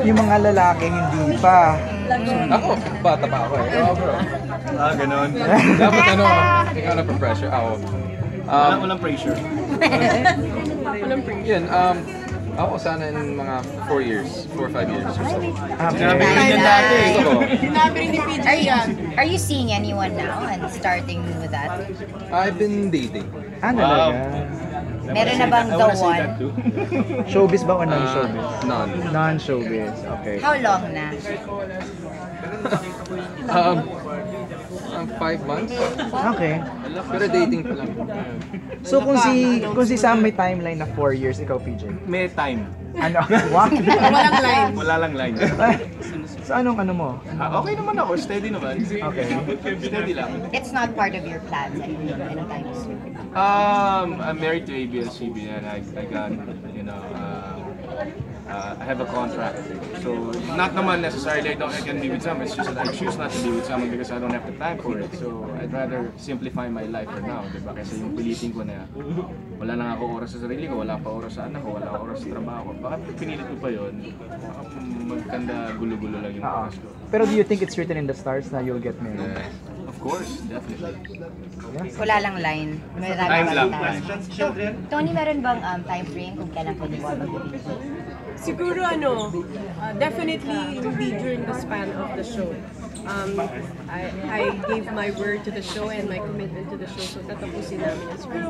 Yung mga lalaki hindi pa. Ako, bata pa ako eh. Oo, bro. Ganon. Dapat ano, ikaw na pressure. Ako. Walang pressure. Yun, ako sana in mga 4 years, 4 or 5 years or so. Sinabi ko yan dati. Gusto ko. Sinabi rin ni PJ yan. Are you seeing anyone now and starting with that? I've been dating. Talaga? Meron na bang the one? Showbiz ba o non-showbiz? None. Non-showbiz, okay. How long na? 5 months. Okay. Pero dating pa lang. So kung si Sam may timeline na 4 years, ikaw PJ? May time. Ano? What? Walang line. Wala lang line. So anong ano mo? Okay naman ako. Steady naman. Okay. Steady lang. It's not part of your plans anytime soon. I'm married to ABS-CBN and I got, you know, I have a contract. So, not naman necessarily I can be with someone, it's just that I choose not to be with someone because I don't have the time for it. So, I'd rather simplify my life for now, diba? Kasi yung pilitin ko na wala lang ako oras sa sarili ko, wala pa oras sa anak ko, wala oras sa trabaho ko. Baka pinilit ko pa yun, magkanda gulo-gulo lang yung oras ko. Pero do you think it's written in the stars na you'll get married? Of course, definitely. Wala lang line. Marami Time bang lang. time? Tony, meron bang time frame kung kailan pwede mo mag-release? Siguro definitely hindi during the span of the show. I gave my word to the show and my commitment to the show. So tatapusin namin yan. Siguro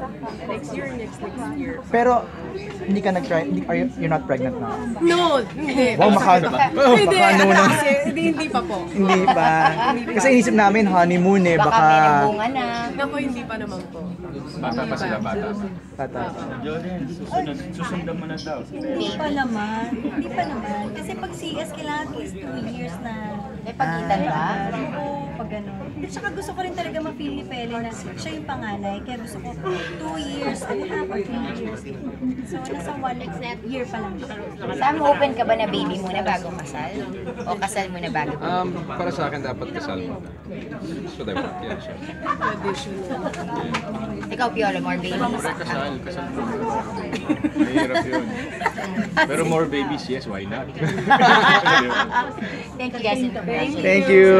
next year. Pero hindi ka nag-try, you're not pregnant na? No, hindi. Wow, Hindi, ano na? hindi pa po. Hindi pa. Kasi inisip namin honeymoon eh, Baka may nagbunga na. Naku, hindi pa naman po. Bata pa sila, bata. Tata. Susundan mo na daw. Hindi pa naman. Hindi pa naman. Kasi pag CS, kailangan at least 2 years na. May pagitan ba? Oo, pag gano'n. At saka gusto ko rin talaga ma-feel ni Pele na siya yung panganay. Kaya gusto ko 2 years and a half or 3 years. So, nasa 1 year pa lang siya. Sam, open ka ba na baby muna bago kasal? O kasal muna bago? Para sa akin dapat kasal mo. So, diba? Yeah, sure. Ikaw, Piolo, more babies? Kasal mo. Mahirap yun. Pero more babies, yes, why not? Thank you guys. Thank you!